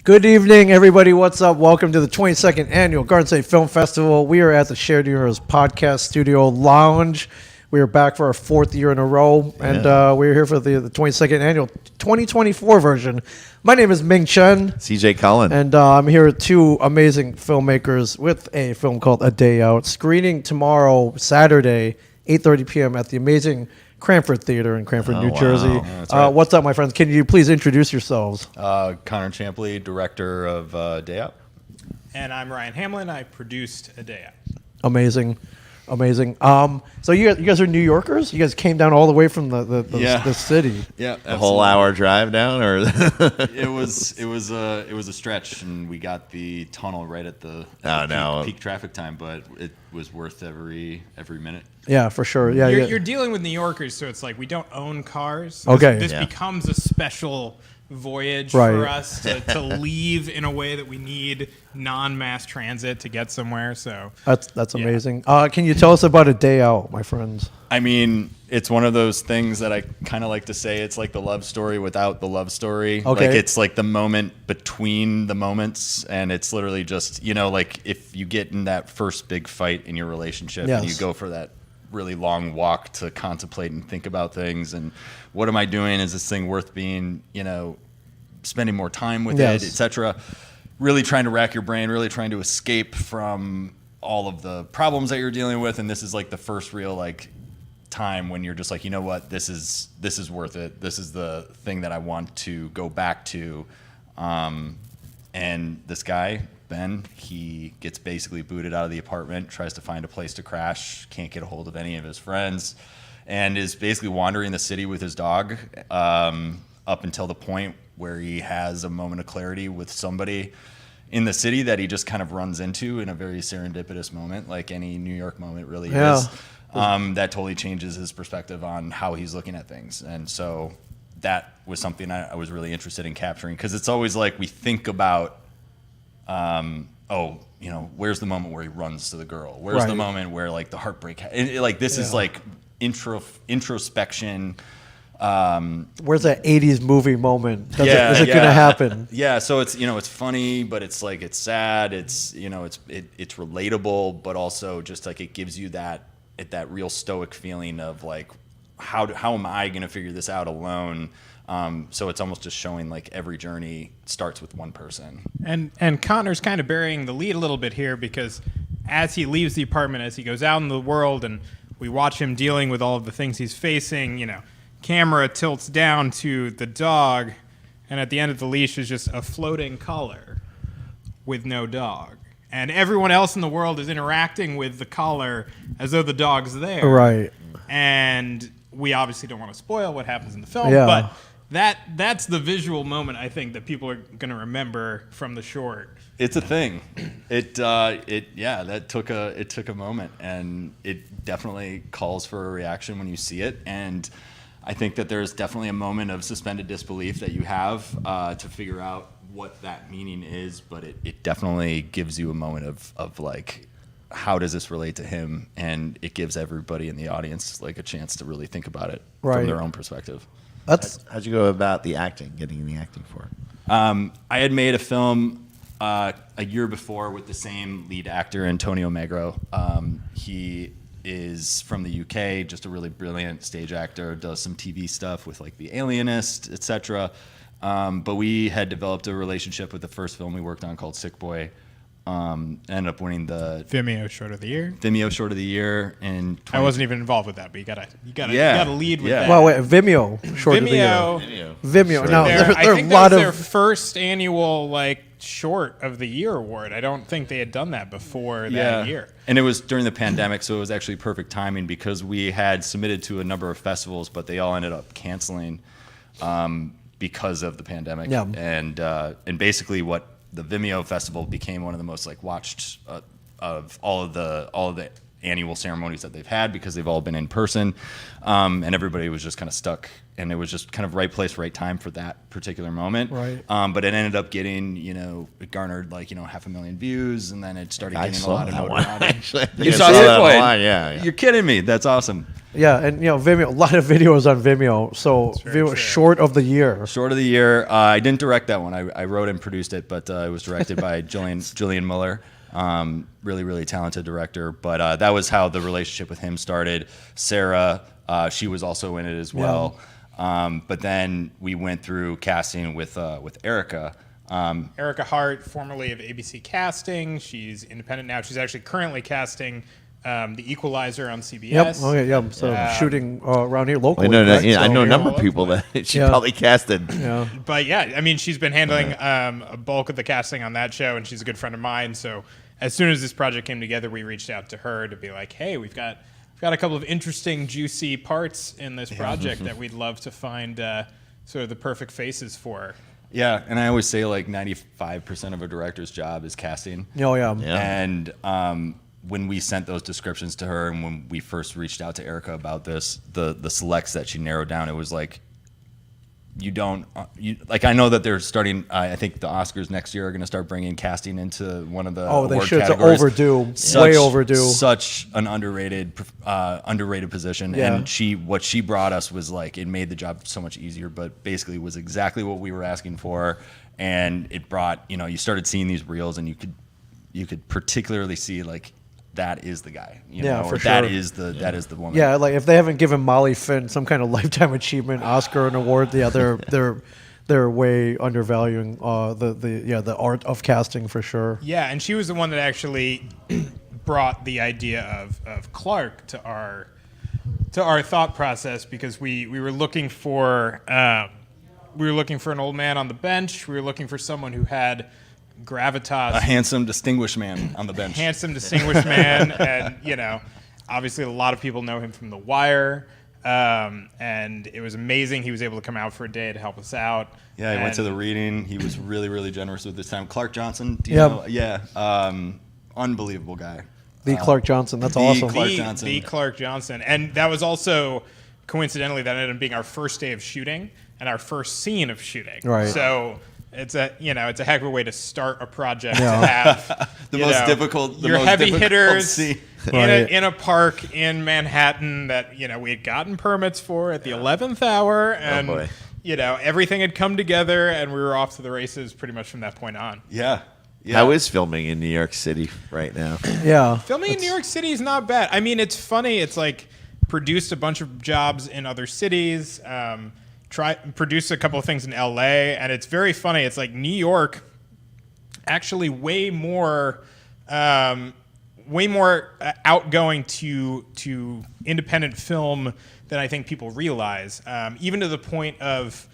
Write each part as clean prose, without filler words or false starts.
Good evening, everybody. What's up? Welcome to the 22nd Annual Garden State Film Festival. We are at the Shared Universe Podcast Studio Lounge. We are back for our fourth year in a row, and we're here for the 22nd Annual 2024 version. My name is Ming Chen. CJ Cullen. And I'm here with two amazing filmmakers with a film called A Day Out, screening tomorrow, Saturday, 8:30 p.m. at the amazing CRANFORD Theater in CRANFORD, New Jersey. That's right. What's up, my friends? Can you please introduce yourselves? Conor Champley, director of Day Out. And I'm Ryan Hamlin. I produced A Day Out. Amazing. So you guys are New Yorkers? You guys came down all the way from the city. Yeah, A whole hour drive down, or it was a stretch, and we got the tunnel right at the peak traffic time, but it was worth every minute. Yeah, for sure. Yeah, You're dealing with New Yorkers, so it's like we don't own cars. Okay. This becomes a special voyage Right. for us to leave in a way that we need non-mass transit to get somewhere. So that's amazing. Can you tell us about A Day Out, my friends? I mean, it's one of those things that I kind of like to say. It's like the love story without the love story. Okay. Like it's like the moment between the moments, and it's literally just, like if you get in that first big fight in your relationship and you go for that really long walk to contemplate and think about things and what am I doing? Is this thing worth being, spending more time with it, etc. Really trying to rack your brain, really trying to escape from all of the problems that you're dealing with. And this is like the first real time when you're just like, you know what, this is worth it. This is the thing that I want to go back to. And this guy, Ben, he gets basically booted out of the apartment, tries to find a place to crash, can't get a hold of any of his friends, and is basically wandering the city with his dog up until the point where he has a moment of clarity with somebody in the city that he just kind of runs into in a very serendipitous moment, like any New York moment really is. That totally changes his perspective on how he's looking at things. And so that was something I was really interested in capturing, because it's always like we think about, where's the moment where he runs to the girl? Where's the moment where the heartbreak? This is like introspection. Where's that 80s movie moment? Is it going to happen? Yeah, so it's it's funny, but it's it's sad. It's it's relatable, but also just it gives you that real stoic feeling of how am I going to figure this out alone? So it's almost just showing every journey starts with one person. And Connor's kind of burying the lead a little bit here, because as he leaves the apartment, as he goes out in the world, and we watch him dealing with all of the things he's facing, camera tilts down to the dog, and at the end of the leash is just a floating collar with no dog. And everyone else in the world is interacting with the collar as though the dog's there. Right. And we obviously don't want to spoil what happens in the film, Yeah. but that's the visual moment I think that people are going to remember from the short. It's a thing. That took a moment, and it definitely calls for a reaction when you see it. And I think that there's definitely a moment of suspended disbelief that you have to figure out what that meaning is, but it definitely gives you a moment of how does this relate to him? And it gives everybody in the audience a chance to really think about it from their own perspective. How'd you go about the acting, getting in the acting for it? I had made a film a year before with the same lead actor, Antonio Magro. He is from the UK, just a really brilliant stage actor, does some TV stuff with The Alienist, etc. But we had developed a relationship with the first film we worked on called Sick Boy. Ended up winning the Vimeo Short of the Year. And I wasn't even involved with that, but you gotta lead with that. Well, wait, Vimeo. Short of the year. Vimeo. Now, I think that was their first annual Short of the Year award. I don't think they had done that before that year. And it was during the pandemic, so it was actually perfect timing, because we had submitted to a number of festivals, but they all ended up canceling because of the pandemic. Yeah. And basically what the Vimeo Festival became one of the most watched of all of the annual ceremonies that they've had, because they've all been in person, and everybody was just kind of stuck, and it was just kind of right place, right time for that particular moment. Right. But it ended up getting, it garnered 500,000 views, and then it started getting a lot of notoriety. Actually, You saw that one? Yeah. You're kidding me. That's awesome. Yeah, and Vimeo, a lot of videos on Vimeo. So very Vimeo, true. short of the year. Short of the year. I didn't direct that one. I wrote and produced it, but it was directed by Julian Muller. Really, really talented director. But that was how the relationship with him started. Sarah, she was also in it as well. But then we went through casting with Erica. Erica Hart, formerly of ABC Casting. She's independent now. She's actually currently casting The Equalizer on CBS. Yep. Okay. Yep. So shooting around here locally. I know, correct? I know a So- number of people that she probably casted. Yeah. But yeah, I mean, she's been handling a bulk of the casting on that show, and she's a good friend of mine. So as soon as this project came together, we reached out to her to be like, hey, we've got a couple of interesting, juicy parts in this project that we'd love to find sort of the perfect faces for. Yeah, and I always say like 95% of a director's job is casting. Oh yeah. And when we sent those descriptions to her, and when we first reached out to Erica about this, the selects that she narrowed down, it was like, I know that they're starting. I think the Oscars next year are going to start bringing casting into one of the Oh, they award should. It's categories. overdue. Way overdue. Such an underrated position. Yeah. And what she brought us was like, it made the job so much easier. But basically, was exactly what we were asking for, and it brought. You started seeing these reels, and you could particularly see like, that is the guy, for or that sure. is the woman. Yeah, like if they haven't given Molly Finn some kind of lifetime achievement Oscar and award, they're way undervaluing the art of casting for sure. Yeah, and she was the one that actually brought the idea of Clark to our thought process, because we were looking for an old man on the bench. We were looking for someone who had gravitas, A handsome, distinguished man on the bench. handsome, distinguished man, and obviously a lot of people know him from The Wire, and it was amazing. He was able to come out for a day to help us out. Yeah, he went to And- the reading. He was really, really generous with his time. Clark Johnson, do you Yep. know? Yeah, unbelievable guy. The Clark Johnson, that's the awesome. Clark Johnson. The Clark Johnson. And that was also, coincidentally, that ended up being our first day of shooting and our first scene of shooting. Right. So it's a heck of a way to start a project Yeah. to have The most difficult heavy hitters scene. Right. in a park in Manhattan that we had gotten permits for at the 11th hour, and boy. everything had come together, and we were off to the races pretty much from that point on. Yeah. How is filming in New York City right now? Yeah. Filming in New York City is not bad. I mean, it's funny. It's like produced a bunch of jobs in other cities. Produced a couple of things in LA, and it's very funny. It's like New York, actually way more outgoing to independent film than I think people realize. Even to the point of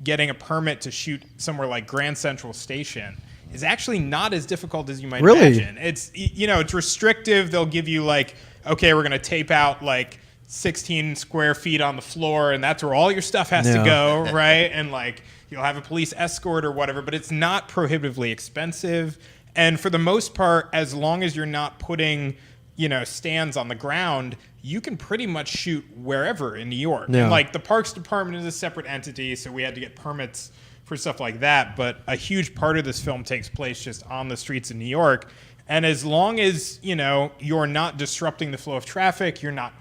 getting a permit to shoot somewhere like Grand Central Station is actually not as difficult as you might Really? imagine. It's it's restrictive. They'll give you like, okay, we're going to tape out like 16 square feet on the floor, and that's where all your stuff has to go, right? And like you'll have a police escort or whatever, but it's not prohibitively expensive. And for the most part, as long as you're not putting stands on the ground, you can pretty much shoot wherever in New York. Yeah. And like the Parks Department is a separate entity, so we had to get permits for stuff like that. But a huge part of this film takes place just on the streets of New York. And as long as, you're not disrupting the flow of traffic, you're not,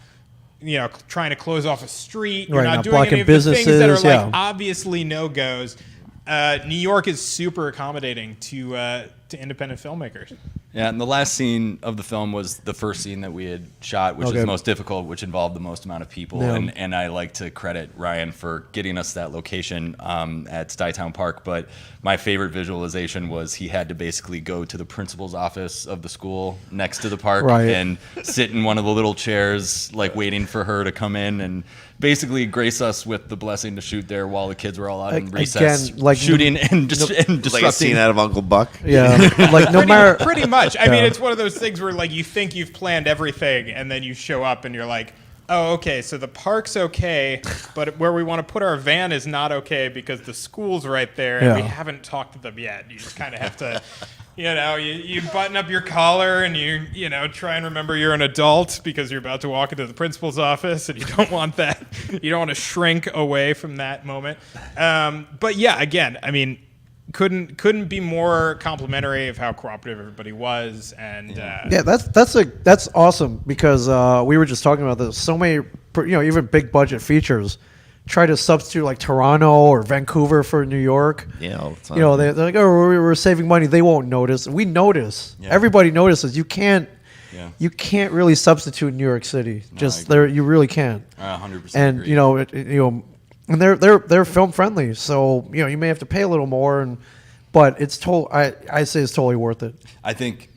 trying to close off a street, you're Right, not not doing any blocking of the things that are businesses, like yeah. obviously no-goes. New York is super accommodating to independent filmmakers. Yeah, and the last scene of the film was the first scene that we had shot, which was Okay. the most difficult, which involved the most amount of people. Yeah. And I like to credit Ryan for getting us that location at Stuytown Park. But my favorite visualization was he had to basically go to the principal's office of the school next to the park Right. and sit in one of the little chairs, like waiting for her to come in and basically grace us with the blessing to shoot there while the kids were all out in Again, recess, like shooting and Like disrupting. a scene out of Uncle Buck. Yeah. Like no matter. Pretty much. I mean, Yeah. it's one of those things where like you think you've planned everything, and then you show up and you're like, oh, okay, so the park's okay, but where we want to put our van is not okay because the school's right there, and we Yeah. haven't talked to them yet. You just kind of have to, you button up your collar and you try and remember you're an adult because you're about to walk into the principal's office, and you don't want that. You don't want to shrink away from that moment. But yeah, again, I mean, couldn't be more complimentary of how cooperative everybody was, and Yeah, that's awesome because we were just talking about this. So many even big budget features try to substitute like Toronto or Vancouver for New York. Yeah, all the time. They're like, oh, we're saving money. They won't notice. We notice. Yeah. Everybody notices. You can't. Yeah. You can't really substitute New York City. No, Just I agree. there, you really can't. 100%. And agree. And they're film friendly. So you may have to pay a little more, but it's I say it's totally worth it. I think,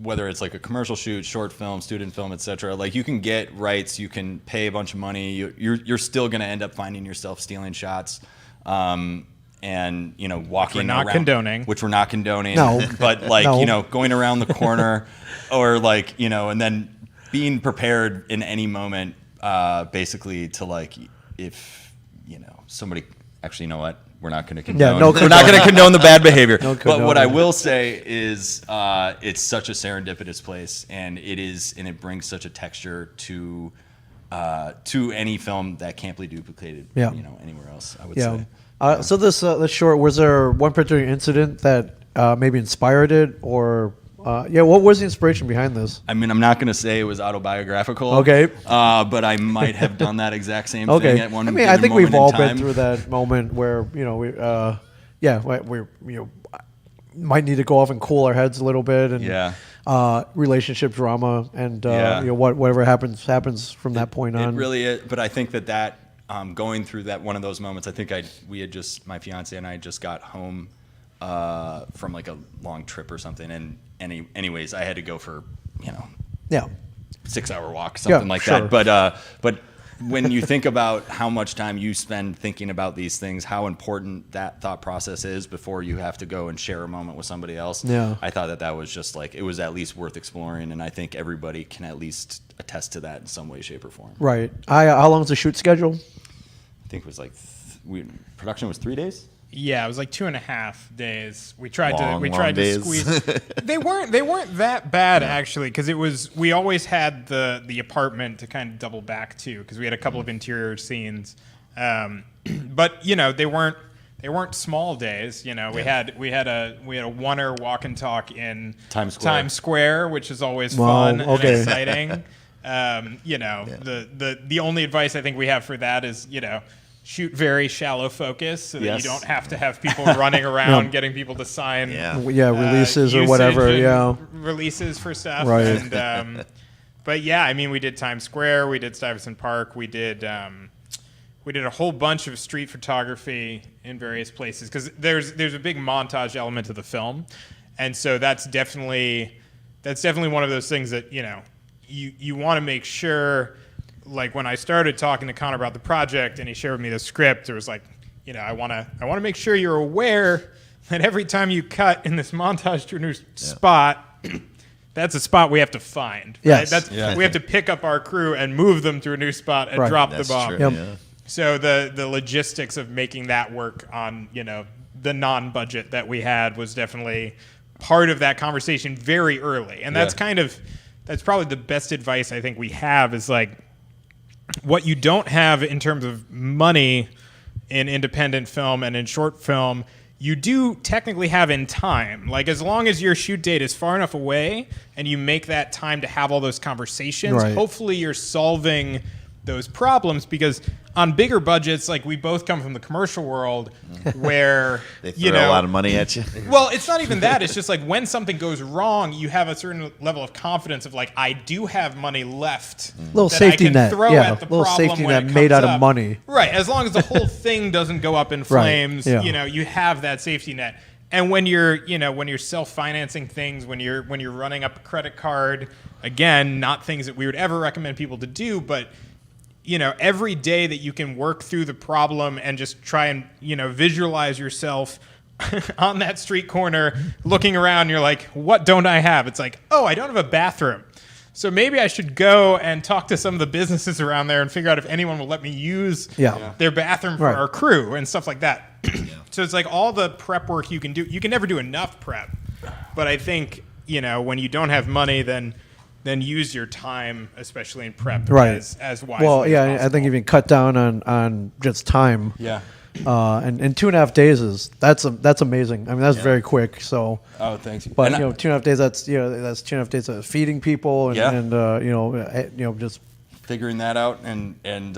whether it's like a commercial shoot, short film, student film, etc., like you can get rights, you can pay a bunch of money, you're still going to end up finding yourself stealing shots, and walking we're not around, condoning. which we're not condoning. No. But like No. going around the corner, or like and then being prepared in any moment, basically to like if somebody actually, you know what? We're not going to condone. We're not going to condone the bad behavior. But what I will say is, it's such a serendipitous place, and it brings such a texture to any film that can't be duplicated. Yeah. Anywhere else. I would say. So this short, was there one particular incident that maybe inspired it, or what was the inspiration behind this? I mean, I'm not going to say it was autobiographical. Okay. But I might have done that exact same thing at one. I think we've all been time. through that moment where we might need to go off and cool our heads a little bit, and relationship drama, and whatever happens from that point on. It really is. But I think that going through that one of those moments, I think my fiance and I just got home from like a long trip or something, and anyways, I had to go for 6-hour walk, something like sure. that. But when you think about how much time you spend thinking about these things, how important that thought process is before you have to go and share a moment with somebody else, I thought that was just like, it was at least worth exploring, and I think everybody can at least attest to that in some way, shape, or form. Right. How long is the shoot schedule? I think it was like production was 3 days. Yeah, it was like 2.5 days. We tried Long to days. squeeze. They weren't that bad actually, because we always had the apartment to kind of double back to, because we had a couple of interior scenes, but they weren't small days. We had a one-er walk and talk in Times Square, which is always fun and exciting. The only advice I think we have for that is shoot very shallow focus so that you don't have to have people running around getting people to sign releases or whatever. Releases for stuff. Right. And, but we did Times Square, we did Stuyvesant Park, we did a whole bunch of street photography in various places, because there's a big montage element to the film, and so that's definitely one of those things that you want to make sure. Like when I started talking to Conor about the project and he shared with me the script, it was like, I want to make sure you're aware that every time you cut in this montage to a new spot, that's a spot we have to find. Right? Yes. We have to pick up our crew and move them to a new spot and drop the bomb. True, Yep. yeah. So the logistics of making that work on, the non-budget that we had was definitely part of that conversation very early. And that's probably the best advice I think we have, is like, what you don't have in terms of money in independent film and in short film, you do technically have in time. Like, as long as your shoot date is far enough away and you make that time to have all those conversations, hopefully you're solving those problems, because on bigger budgets, like we both come from the commercial world, where they throw a lot of money at you. Well, it's not even that. It's just like when something goes wrong, you have a certain level of confidence of like, I do have money left. Little that safety I can net. throw at the little problem safety when net it made comes out up. of money. Right. As long as the whole thing doesn't go up in flames, you have that safety net. And when you're self-financing things, when you're running up a credit card, again, not things that we would ever recommend people to do, but every day that you can work through the problem and just try and, visualize yourself on that street corner looking around, you're like, what don't I have? It's like, oh, I don't have a bathroom. So maybe I should go and talk to some of the businesses around there and figure out if anyone will let me use their bathroom for our crew and stuff like that. So it's like all the prep work you can do. You can never do enough prep. But I think, when you don't have money, then use your time, especially in prep, as wisely. Well, as possible. I think if you can cut down on just time. Yeah. And 2.5 days that's amazing. I mean, that's very quick. So. Oh, thanks. But 2.5 days. That's 2.5 days of feeding people and just figuring that out, and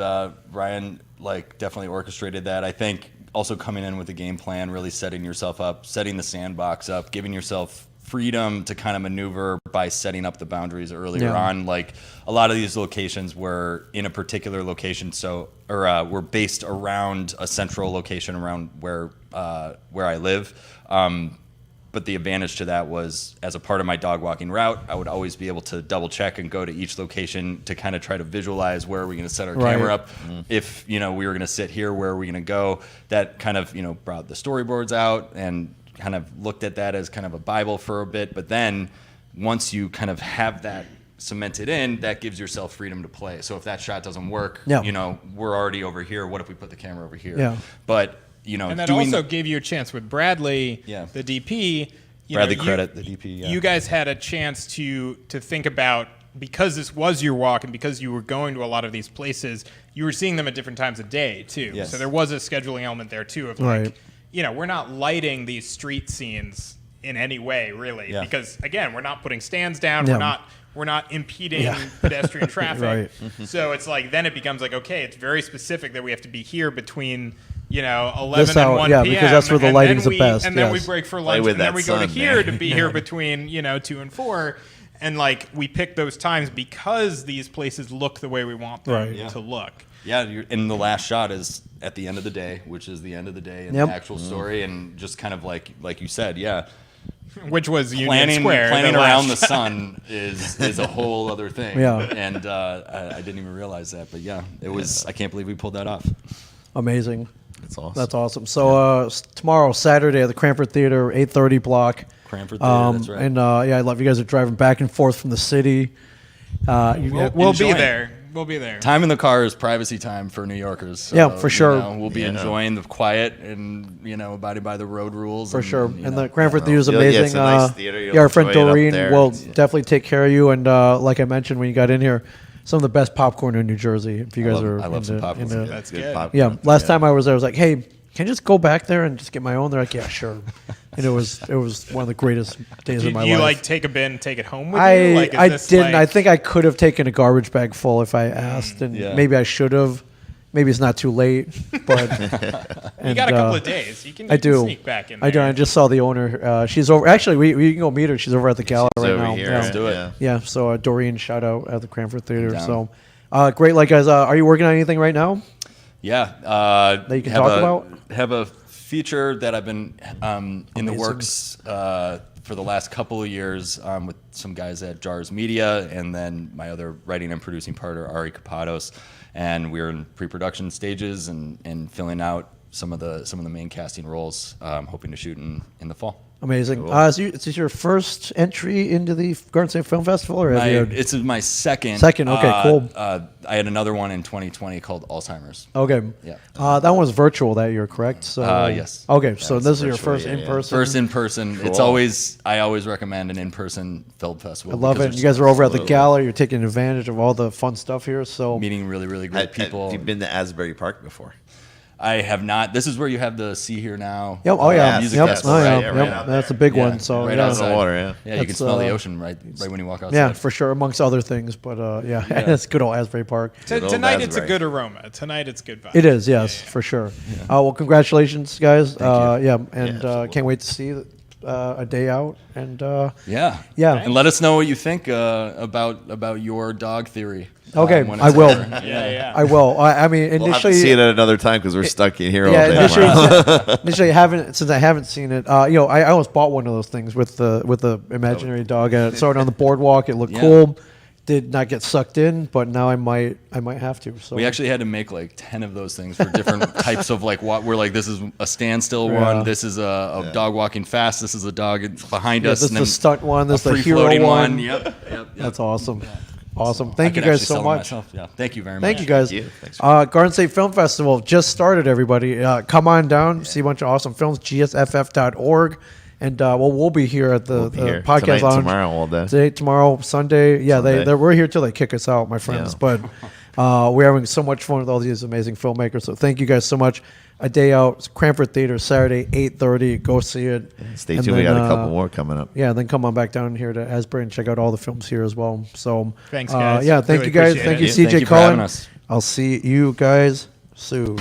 Ryan like definitely orchestrated that. I think also coming in with a game plan, really setting yourself up, setting the sandbox up, giving yourself freedom to kind of maneuver by setting up the boundaries earlier on. Like a lot of these locations were in a particular location, were based around a central location around where I live. But the advantage to that was, as a part of my dog walking route, I would always be able to double check and go to each location to kind of try to visualize where are we going to set our camera up. If, we were going to sit here, where are we going to go? That kind of, brought the storyboards out and kind of looked at that as kind of a Bible for a bit. But then once you kind of have that cemented in, that gives yourself freedom to play. So if that shot doesn't work, we're already over here. What if we put the camera over here? Yeah. But and that also gave you a chance with Bradley, the DP. Bradley Credit, the DP. Yeah. You guys had a chance to think about, because this was your walk and because you were going to a lot of these places, you were seeing them at different times of day too. Yes. So there was a scheduling element there too of like, we're not lighting these street scenes in any way really, because again, we're not putting stands down. We're not impeding pedestrian traffic. So it's like, then it becomes like, okay, it's very specific that we have to be here between 11 and 1 p.m. because that's where the lighting's the best. And then we break for lunch, and then we go to here to be here between 2 and 4. And like, we pick those times because these places look the way we want them to look. Yeah, and the last shot is at the end of the day, which is the end of the day in the actual story, and just kind of like you said, which was Union Square. Planning around the sun is a whole other thing. Yeah. And I didn't even realize that, but it was. I can't believe we pulled that off. Amazing. That's awesome. That's awesome. So tomorrow, Saturday, at the CRANFORD Theater, 8:30 block. CRANFORD Theater, that's right. And I love you guys are driving back and forth from the city. We'll be there. We'll be there. Time in the car is privacy time for New Yorkers. So, for sure. We'll be enjoying the quiet and abiding by the road rules. For sure. And the the CRANFORD Theater is amazing. It's a nice theater. Our friend Doreen will Yeah. definitely take care of you. And like I mentioned when you got in here, some of the best popcorn in New Jersey. If you guys I love some popcorn. That's good. Popcorn. Last time I was there, I was like, hey, can I just go back there and just get my own? They're like, yeah, sure. And it was one of the greatest days of my life. Do you like take a bin and take it home with you? I didn't. I think I could have taken a garbage bag full if I asked, and maybe I should have. Maybe it's not too late, but you got a couple of days. You can sneak back in there. I do. I just saw the owner. She's over. Actually, we can go meet her. She's over at the gala right over now. here. Yeah. Let's do it. Yeah. So Doreen, shout out at the CRANFORD Theater. So great. Like guys, are you working on anything right now? Yeah. That you can talk about? Have a feature that I've been in the works for the last couple of years with some guys at Jars Media, and then my other writing and producing partner, Ari Kapados. And we're in pre-production stages and filling out some of the main casting roles, hoping to shoot in the fall. Amazing. Cool. Is this your first entry into the Garden State Film Festival? Or it's my second. Second, okay, cool. I had another one in 2020 called Alzheimer's. Okay. Yeah. That one was virtual that year, correct? So yes. Okay, so this is your first in-person? First in-person. Cool. I always recommend an in-person film festival. I love it. You guys are over at the gala. You're taking advantage of all the fun stuff here. So meeting really, really great people. Have you been to Asbury Park before? I have not. This is where you have the See Here Now. Yep. Oh yeah. Music yep. festival, Oh right? yeah. That's a big one. So right yeah. outside the water. Yeah, you can smell the ocean right when you walk outside. Yeah, for sure, amongst other things. But it's good old Asbury Park. Tonight it's a good aroma. Tonight it's good vibe. It is, yes, for sure. Well, congratulations, guys. Thank And can't wait to see a day out. And yeah. And let us know what you think about your dog theory. Okay, I will. I will. I mean, initially, We'll have to see it at another time because we're stuck in here all yeah, day. initially, I haven't seen it. I almost bought one of those things with the imaginary dog. I saw it on the boardwalk. It looked cool. Did not get sucked in, but now I might have to. So we actually had to make like 10 of those things for different types of like what we're like. This is a standstill one. This is a dog walking fast. This is a dog behind us. This is the stunt one. This is the hero one. Yep. That's awesome. Awesome. Thank you guys so much. Yeah. Thank you very much. Thank you guys. Thanks Garden State Film Festival just started, everybody. Come on down, see a bunch of awesome films, gsff.org. And we'll be here at the podcast tonight, lounge. Tomorrow all day. Today, tomorrow, Sunday. Yeah, we're here till they kick us out, my friends. Yeah. But We're having so much fun with all these amazing filmmakers. So thank you guys so much. A Day Out, Cranford Theater, Saturday, 8:30. Go see it. Stay tuned. We got a couple more coming up. Yeah, then come on back down here to Asbury and check out all the films here as well. So thanks, guys. Yeah, thank Really you guys. appreciate Thank it. you, Thank CJ you for having Cullen. us. I'll see you guys soon.